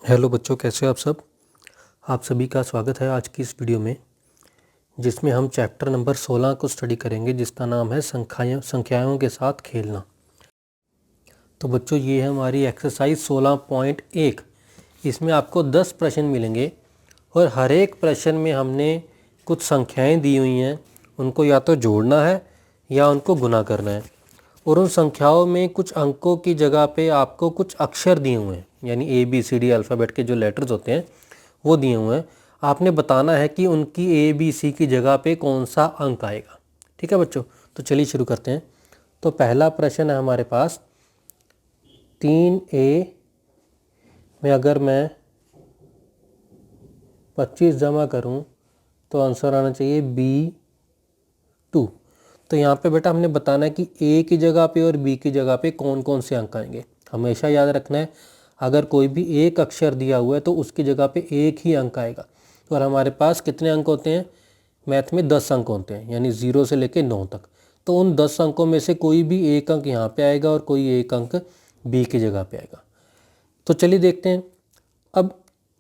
Hello बच्चों, कैसे हो आप सब। आप सभी का स्वागत है आज की इस वीडियो में, जिसमें हम चैप्टर नंबर 16 को स्टडी करेंगे, जिसका नाम है संख्याओं के साथ खेलना। तो बच्चों, ये है हमारी एक्सरसाइज 16.1। इसमें आपको 10 प्रश्न मिलेंगे और हर एक प्रश्न में हमने कुछ संख्याएं दी हुई हैं, उनको या तो जोड़ना है या उनको गुना करना है। और उन संख्याओं में कुछ अंकों की जगह पे आपको कुछ अक्षर दिए हुए हैं, यानी ABCD अल्फ़ाबेट के जो लेटर्स होते हैं वो दिए हुए हैं। आपने बताना है कि उनकी ABC की जगह पे कौन सा अंक आएगा। ठीक है बच्चों, तो चलिए शुरू करते हैं। तो पहला प्रश्न है हमारे पास, 3A में अगर मैं 25 जमा करूं तो आंसर आना चाहिए B2। तो यहाँ पे बेटा हमने बताना है कि A की जगह पे और B की जगह पे कौन कौन से अंक आएंगे। हमेशा याद रखना है, अगर कोई भी एक अक्षर दिया हुआ है तो उसकी जगह पे एक ही अंक आएगा। और हमारे पास कितने अंक होते हैं मैथ में? 10 अंक होते हैं, यानी 0 से लेके 9 तक। तो उन 10 अंकों में से कोई भी एक अंक यहाँ पे आएगा और कोई एक अंक B की जगह पे आएगा। तो चलिए देखते हैं। अब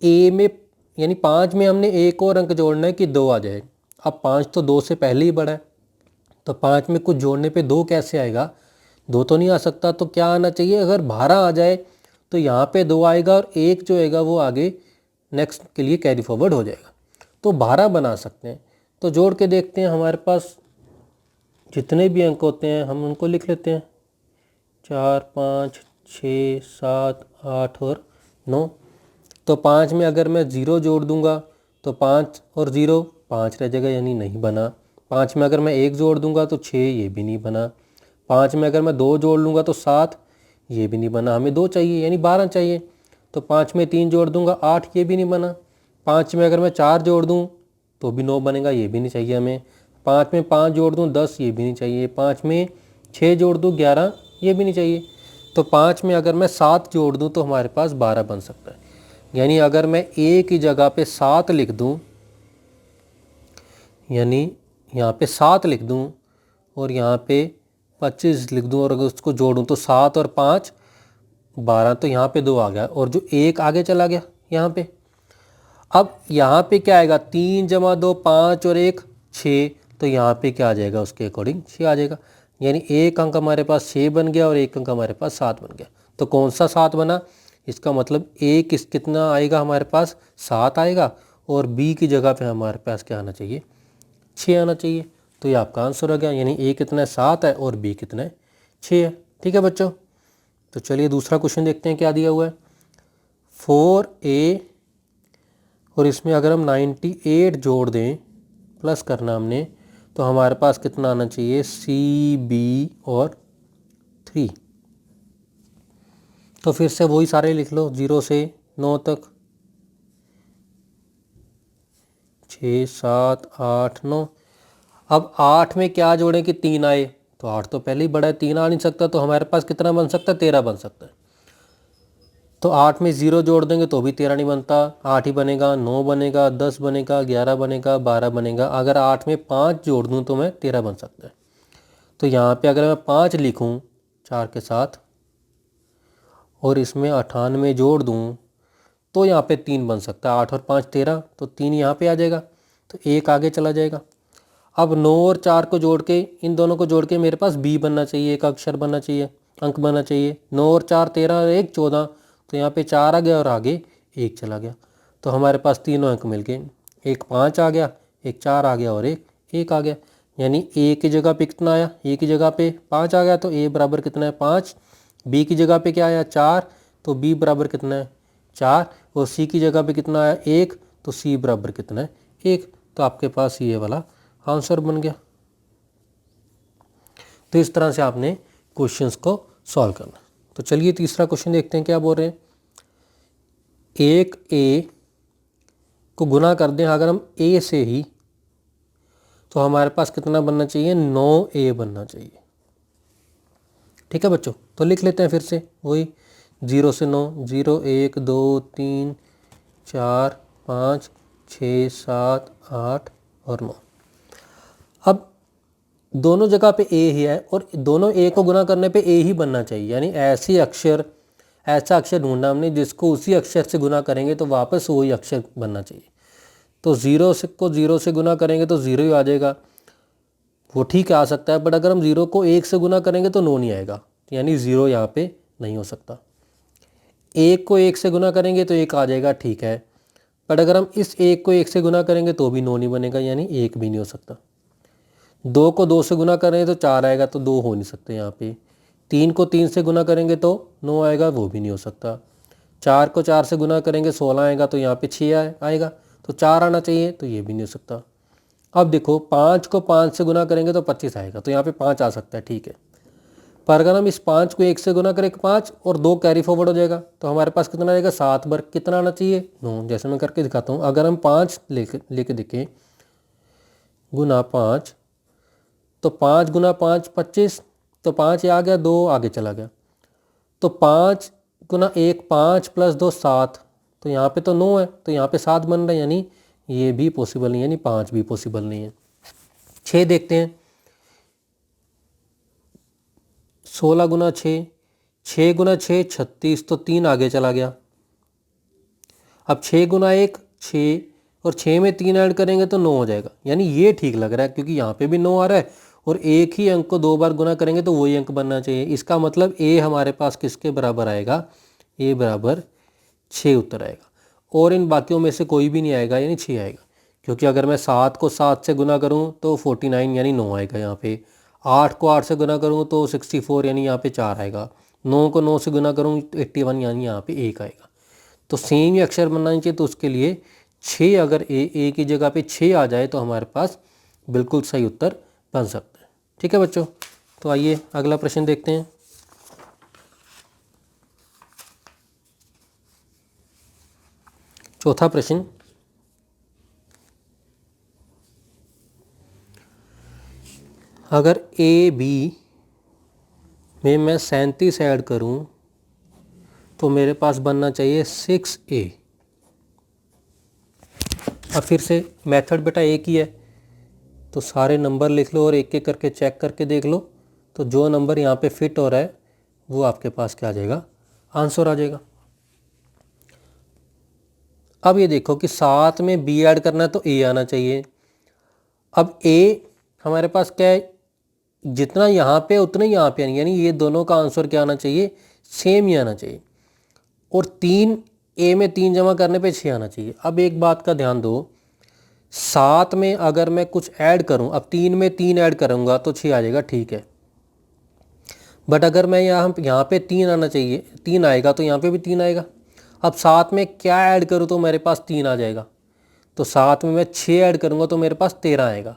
A में यानी 5 में हमने एक और अंक जोड़ना है कि 2 आ जाए। अब 5 तो 2 से पहले ही बड़ा है, तो 5 में कुछ जोड़ने पे 2 कैसे आएगा? 2 तो नहीं आ सकता। तो क्या आना चाहिए? अगर 12 आ जाए तो यहाँ पे 2 आएगा और एक जो आएगा वो आगे नेक्स्ट के लिए कैरी फॉरवर्ड हो जाएगा। तो 12 बना सकते हैं। तो जोड़ के देखते हैं, हमारे पास जितने भी अंक होते हैं हम उनको लिख लेते हैं। 4, 5, 6, 7, 8 और 9। तो 5 में अगर मैं 0 जोड़ दूंगा तो 5 और 0 5 रह जाएगा, यानी नहीं बना। 5 में अगर मैं 1 जोड़ दूंगा तो 6, ये भी नहीं बना। 5 में अगर मैं 2 जोड़ लूँगा तो 7, ये भी नहीं बना। हमें 2 चाहिए, यानी 12 चाहिए। तो 5 में 3 जोड़ दूंगा 8, ये भी नहीं बना। 5 में अगर मैं 4 जोड़ दूँ तो भी 9 बनेगा, ये भी नहीं चाहिए हमें। 5 में 5 जोड़ दूँ 10, ये भी नहीं चाहिए। 5 में 6 जोड़ दूँ 11, ये भी नहीं चाहिए। तो 5 में अगर मैं 7 जोड़ दूँ तो हमारे पास 12 बन सकता है। यानी अगर मैं A की जगह पे 7 लिख दूँ, यानी यहाँ पे 7 लिख दूँ और यहाँ पे 25 लिख दूँ और अगर उसको जोड़ूँ तो 7 और 5 12, तो यहाँ पे 2 आ गया और जो 1 आगे चला गया यहाँ पे। अब यहाँ पे क्या आएगा? 3 जमा 2 5 और 1 6। तो यहाँ पे क्या आ जाएगा? उसके अकॉर्डिंग 6 आ जाएगा। यानी एक अंक हमारे पास 6 बन गया और एक अंक हमारे पास 7 बन गया। तो कौन सा 7 बना? इसका मतलब A कितना आएगा हमारे पास? 7 आएगा और B की जगह पे हमारे पास क्या आना चाहिए? 6 आना चाहिए। तो ये आपका आंसर हो गया। यानी A कितना है? 7 है और B कितना है? 6 है। ठीक है बच्चों, तो चलिए दूसरा क्वेश्चन देखते हैं क्या दिया हुआ है। 4A और इसमें अगर हम 98 जोड़ दें, प्लस करना हमने, तो हमारे पास कितना आना चाहिए? CB और 3। तो फिर से वही सारे लिख लो 0 से 9 तक। 6, 7, 8, 9। अब 8 में क्या जोड़ें कि 3 आए? तो 8 तो पहले ही बड़ा है, 3 आ नहीं सकता। तो हमारे पास कितना बन सकता है? 13 बन सकता है। तो 8 में 0 जोड़ देंगे तो भी 13 नहीं बनता। 8 ही बनेगा, 9 बनेगा, 10 बनेगा, 11 बनेगा, 12 बनेगा। अगर 8 में 5 जोड़ दूँ तो मैं 13 बन सकता है। तो यहाँ पे अगर मैं 5 लिखूँ 4 के साथ और इसमें 98 जोड़ दूँ तो यहाँ पे 3 बन सकता है। 8 और 5 13, तो 3 यहाँ पे आ जाएगा, तो 1 आगे चला जाएगा। अब 9 और 4 को जोड़ के, इन दोनों को जोड़ के मेरे पास B बनना चाहिए, एक अक्षर बनना चाहिए, अंक बनना चाहिए। 9 और 4 13 और 1 14, तो यहाँ पे 4 आ गया और आगे 1 चला गया। तो हमारे पास तीनों अंक मिल गए। एक 5 आ गया, एक 4 आ गया और एक 1 आ गया। यानी A की जगह पे कितना आया? A की जगह पे 5 आ गया, तो A बराबर कितना है? 5। B की जगह पे क्या आया? 4, तो B बराबर कितना है? 4। और C की जगह पे कितना आया? 1, तो C बराबर कितना है? 1। तो आपके पास ये वाला आंसर बन गया। तो इस तरह से आपने क्वेश्चंस को सॉल्व करना। तो चलिए तीसरा क्वेश्चन देखते हैं क्या बोल रहे हैं। एक A को गुना कर दें अगर हम A से ही, तो हमारे पास कितना बनना चाहिए? 9A बनना चाहिए। ठीक है बच्चों, तो लिख लेते हैं फिर से वही 0 से 9। 0 1 2 3 4 5 6 7 8 और 9। अब दोनों जगह पे A ही है और दोनों A को गुना करने पे A ही बनना चाहिए। यानी ऐसे अक्षर ऐसा अक्षर ढूंढना हमने जिसको उसी अक्षर से गुना करेंगे तो वापस वही अक्षर बनना चाहिए। तो 0 से को 0 से गुना करेंगे तो 0 ही आ जाएगा, वो ठीक आ सकता है, बट अगर हम 0 को 1 से गुना करेंगे तो 9 नहीं आएगा, यानी 0 यहाँ पे नहीं हो सकता। 1 को 1 से गुना करेंगे तो 1 आ जाएगा, ठीक है, बट अगर हम इस 1 को 1 से गुना करेंगे तो भी 9 नहीं बनेगा, यानी 1 भी नहीं हो सकता। 2 को 2 से गुना करेंगे तो 4 आएगा, तो 2 हो नहीं सकते यहाँ पे। 3 को 3 से गुना करेंगे तो 9 आएगा, वो भी नहीं हो सकता। 4 को 4 से गुना करेंगे 16 आएगा, तो यहाँ पे 6 आएगा, तो 4 आना चाहिए, तो ये भी नहीं हो सकता। अब देखो 5 को 5 से गुना करेंगे तो 25 आएगा, तो यहाँ पे 5 आ सकता है, ठीक है, पर अगर हम इस 5 को 1 से गुना करें 5 और 2 कैरी फॉरवर्ड हो जाएगा, तो हमारे पास कितना आएगा, 7 वर्ग कितना आना चाहिए, 9। जैसे मैं करके दिखाता हूँ, अगर हम 5 लेके देखें गुना 5, तो 5 गुना 5 25, तो 5 आ गया, 2 आगे चला गया, तो 5 गुना 1 5 प्लस 2 7, तो यहाँ पे तो 9 है, तो यहाँ पे 7 बन रहा है, यानी ये भी पॉसिबल नहीं है, यानी 5 भी पॉसिबल नहीं है। 6 देखते हैं, 16 गुना 6, 6 गुना 6 36, तो 3 आगे चला गया। अब 6 गुना 1 6, और 6 में 3 ऐड करेंगे तो 9 हो जाएगा, यानी ये ठीक लग रहा है, क्योंकि यहाँ पे भी 9 आ रहा है और एक ही अंक को 2 बार गुना करेंगे तो वही अंक बनना चाहिए। इसका मतलब ए हमारे पास किसके बराबर आएगा, ए बराबर 6 उत्तर आएगा, और इन बाकियों में से कोई भी नहीं आएगा, यानी 6 आएगा, क्योंकि अगर मैं 7 को 7 से गुना करूँ तो 49, यानी 9 आएगा यहाँ पे। 8 को 8 से गुना करूँ तो 64, यानी यहाँ पे 4 आएगा। 9 को 9 से गुना करूँ तो 81, यानी यहाँ पे 1 आएगा। तो सेम ही अक्षर बनना चाहिए, तो उसके लिए 6, अगर ए की जगह पे 6 आ जाए तो हमारे पास बिल्कुल सही उत्तर बन सकता है। ठीक है बच्चों, तो आइए अगला प्रश्न देखते हैं। चौथा प्रश्न, अगर ए बी में मैं 37 ऐड करूं तो मेरे पास बनना चाहिए 6A। अब फिर से मेथड बेटा एक ही है, तो सारे नंबर लिख लो और एक एक करके चेक करके देख लो, तो जो नंबर यहाँ पे फिट हो रहा है वो आपके पास क्या आ जाएगा, आंसर आ जाएगा। अब ये देखो कि 7 में B ऐड करना है तो A आना चाहिए। अब A हमारे पास क्या है, जितना यहाँ पे उतना ही यहाँ पे, यानी ये दोनों का आंसर क्या आना चाहिए, सेम ही आना चाहिए। और 3 A में 3 जमा करने पे 6 आना चाहिए। अब एक बात का ध्यान दो, 7 में अगर मैं कुछ ऐड करूं, अब 3 में 3 ऐड करूंगा तो 6 आ जाएगा, ठीक है, बट अगर मैं यहाँ पे 3 आना चाहिए, 3 आएगा तो यहाँ पे भी 3 आएगा। अब 7 में क्या ऐड करूँ तो मेरे पास 3 आ जाएगा, तो 7 में मैं 6 ऐड करूँगा तो मेरे पास 13 आएगा,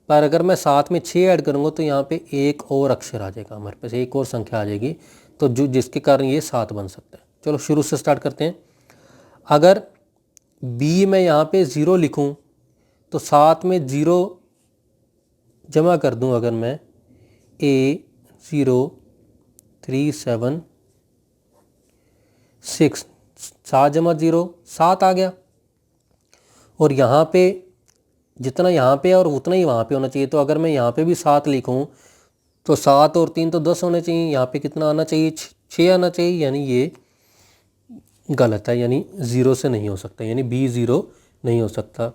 पर अगर मैं 7 में 6 ऐड करूँगा तो यहाँ पे एक और अक्षर आ जाएगा, हमारे पास एक और संख्या आ जाएगी, तो जो जिसके कारण ये 7 बन सकता है। चलो शुरू से स्टार्ट करते हैं। अगर B में यहाँ पे 0 लिखूँ तो 7 में 0 जमा कर दूँ, अगर मैं A 0 3 7 6, 7 जमा 0 7 आ गया, और यहाँ पे जितना यहाँ पे और उतना ही वहाँ पे होना चाहिए, तो अगर मैं यहाँ पे भी 7 लिखूँ तो 7 और 3 तो 10 होने चाहिए, यहाँ पे कितना आना चाहिए, 6 आना चाहिए, यानी ये गलत है, यानी 0 से नहीं हो सकता, यानी B 0 नहीं हो सकता।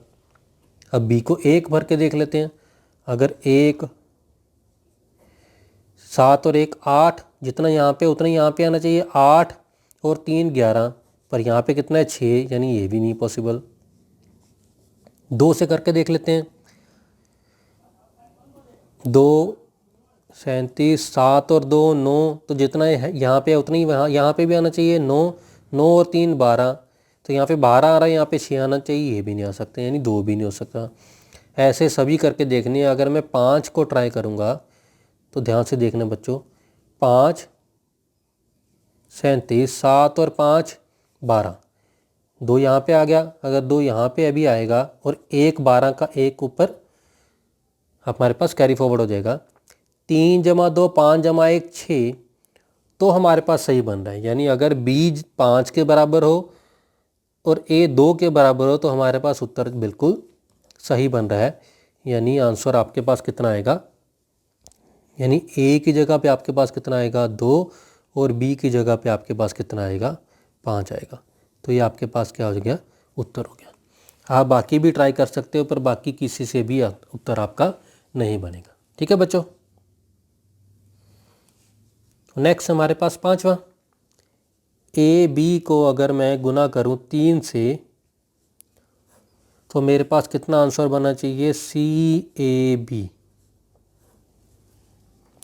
अब B को 1 भर के देख लेते हैं। अगर 1 7 और 1 8, जितना यहाँ पे उतना ही यहाँ पे आना चाहिए, 8 और 3 11, पर यहाँ पे कितना है 6, यानी ये भी नहीं पॉसिबल। 2 से करके देख लेते हैं। 2 37, 7 और 2 9, तो जितना है यहाँ पे उतना ही यहाँ पे भी आना चाहिए, 9 9 और 3 12, तो यहाँ पे 12 आ रहा है, यहाँ पे 6 आना चाहिए, ये भी नहीं आ सकता, यानी 2 भी नहीं हो सकता। ऐसे सभी करके देखने। अगर मैं 5 को ट्राई करूँगा तो ध्यान से देखना बच्चों, 5 37, 7 और 5 12, 2 यहाँ पे आ गया, अगर 2 यहाँ पे अभी आएगा और 1 12 का 1 ऊपर हमारे पास कैरी फॉरवर्ड हो जाएगा, 3 जमा 2 5 जमा 1 6, तो हमारे पास सही बन रहा है। यानी अगर B 5 के बराबर हो और A 2 के बराबर हो तो हमारे पास उत्तर बिल्कुल सही बन रहा है, यानी आंसर आपके पास कितना आएगा, यानी A की जगह पे आपके पास कितना आएगा 2, और बी की जगह पे आपके पास कितना आएगा, 5 आएगा। तो ये आपके पास क्या हो गया, उत्तर हो गया। आप बाकी भी ट्राई कर सकते हो, पर बाकी किसी से भी उत्तर आपका नहीं बनेगा। ठीक है बच्चों। नेक्स्ट हमारे पास 5वां, ए बी को अगर मैं गुना करूं 3 से तो मेरे पास कितना आंसर बनना चाहिए, सी ए बी।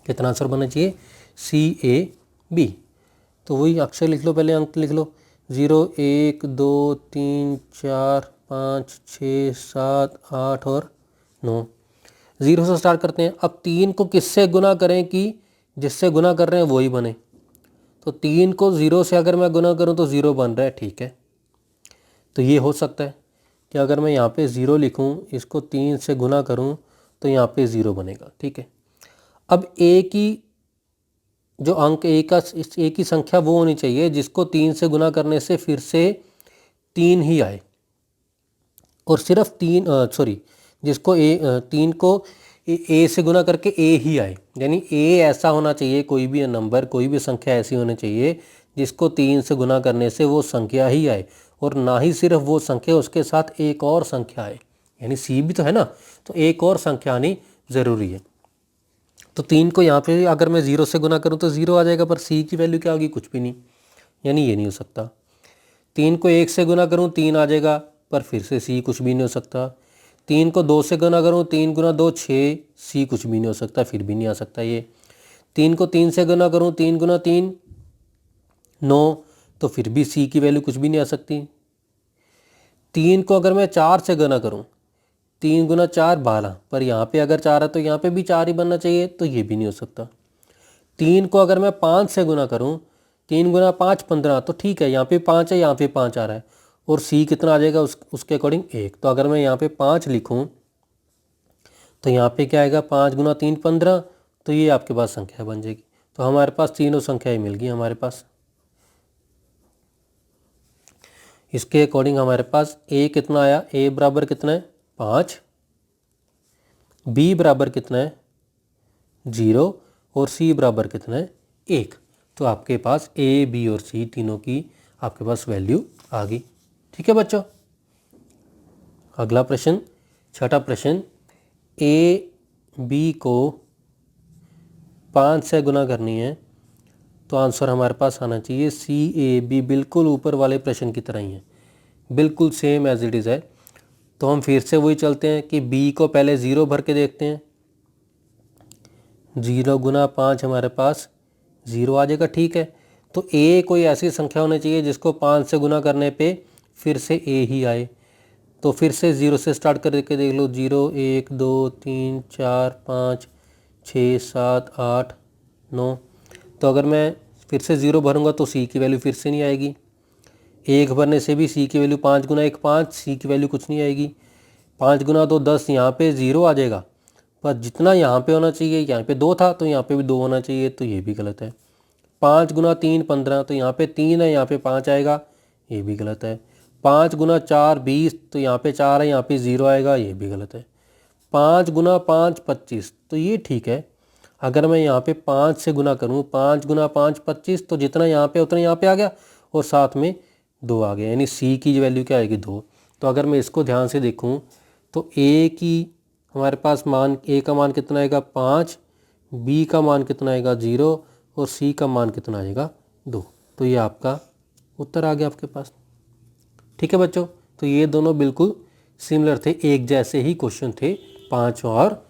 कितना आंसर बनना चाहिए, सी ए बी। तो वही अक्षर लिख लो, पहले अंक लिख लो, 0 1 2 3 4 5 6 7 8 और 9। 0 से स्टार्ट करते हैं। अब 3 को किससे गुना करें कि जिससे गुना कर रहे हैं वही बने। तो 3 को 0 से अगर मैं गुना करूं तो 0 बन रहा है, ठीक है। तो ये हो सकता है कि अगर मैं यहाँ पे 0 लिखूं, इसको 3 से गुना करूं तो यहाँ पे 0 बनेगा, ठीक है। अब ए की जो अंक ए की संख्या वो होनी चाहिए जिसको 3 से गुना करने से फिर से 3 ही आए, और सिर्फ 3 जिसको 3 को ए से गुना करके ए ही आए। यानी ए ऐसा होना चाहिए, कोई भी नंबर, कोई भी संख्या ऐसी होनी चाहिए जिसको 3 से गुना करने से वो संख्या ही आए, और ना ही सिर्फ वो संख्या, उसके साथ एक और संख्या आए। यानी सी भी तो है ना, तो एक और संख्या आनी ज़रूरी है। तो 3 को यहाँ पे अगर मैं 0 से गुना करूँ तो 0 आ जाएगा, पर सी की वैल्यू क्या होगी, कुछ भी नहीं। यानी ये नहीं हो सकता। 3 को 1 से गुना करूँ 3 आ जाएगा, पर फिर से सी कुछ भी नहीं हो सकता। 3 को 2 से गुना करूँ, 3 गुना 2 6, सी कुछ भी नहीं हो सकता, फिर भी नहीं आ सकता ये। 3 को 3 से गुना करूँ, 3 गुना 3 9, तो फिर भी सी की वैल्यू कुछ भी नहीं आ सकती। 3 को अगर मैं 4 से गुना करूँ, 3 गुना 4 12, पर यहाँ पे अगर 4 है तो यहाँ पे भी 4 ही बनना चाहिए, तो ये भी नहीं हो सकता। 3 को अगर मैं 5 से गुना करूँ, 3 गुना 5 15, तो ठीक है, यहाँ पे 5 है, यहाँ पे 5 आ रहा है, और सी कितना आ जाएगा उसके अकॉर्डिंग 1। तो अगर मैं यहाँ पे 5 लिखूँ तो यहाँ पे क्या आएगा, 5 गुना 3 15, तो ये आपके पास संख्या बन जाएगी। तो हमारे पास तीनों संख्याएं मिल गई हमारे पास। इसके अकॉर्डिंग हमारे पास ए कितना आया, ए बराबर कितना है 5, बी बराबर कितना है 0, और सी बराबर कितना है 1। तो आपके पास ए बी और सी तीनों की आपके पास वैल्यू आ गई। ठीक है बच्चों। अगला प्रश्न, छठा प्रश्न, ए बी को 5 से गुना करनी है तो आंसर हमारे पास आना चाहिए सी ए बी। बिल्कुल ऊपर वाले प्रश्न की तरह ही है, बिल्कुल सेम एज इट इज़ है। तो हम फिर से वही चलते हैं कि बी को पहले 0 भर के देखते हैं। 0 गुना 5 हमारे पास 0 आ जाएगा, ठीक है। तो ए कोई ऐसी संख्या होनी चाहिए जिसको 5 से गुना करने पे फिर से ए ही आए। तो फिर से 0 से स्टार्ट करके देख लो, 0 1 2 3 4 5 6 7 8 9। तो अगर मैं फिर से 0 भरूंगा तो सी की वैल्यू फिर से नहीं आएगी। 1 भरने से भी सी की वैल्यू 5 गुना 1 5, सी की वैल्यू कुछ नहीं आएगी। 5 गुना 2 10, यहाँ पे 0 आ जाएगा, पर जितना यहाँ पे होना चाहिए, यहाँ पे 2 था तो यहाँ पे भी 2 होना चाहिए, तो ये भी गलत है। 5 गुना 3 15, तो यहाँ पे 3 है, यहाँ पे 5 आएगा, ये भी गलत है। 5 गुना 4 20, तो यहाँ पे 4 है, यहाँ पे 0 आएगा, ये भी गलत है। 5 गुना 5 25, तो ये ठीक है। अगर मैं यहाँ पे 5 से गुना करूँ, 5 गुना 5 25, तो जितना यहाँ पे उतना यहाँ पे आ गया, और साथ में 2 आ गया, यानी सी की वैल्यू क्या आएगी 2। तो अगर मैं इसको ध्यान से देखूँ तो ए की हमारे पास मान, ए का मान कितना आएगा 5, बी का मान कितना आएगा 0, और सी का मान कितना आएगा 2। तो ये आपका उत्तर आ गया आपके पास। ठीक है बच्चों। तो ये दोनों बिल्कुल सिमिलर थे, एक जैसे ही क्वेश्चन थे 5 और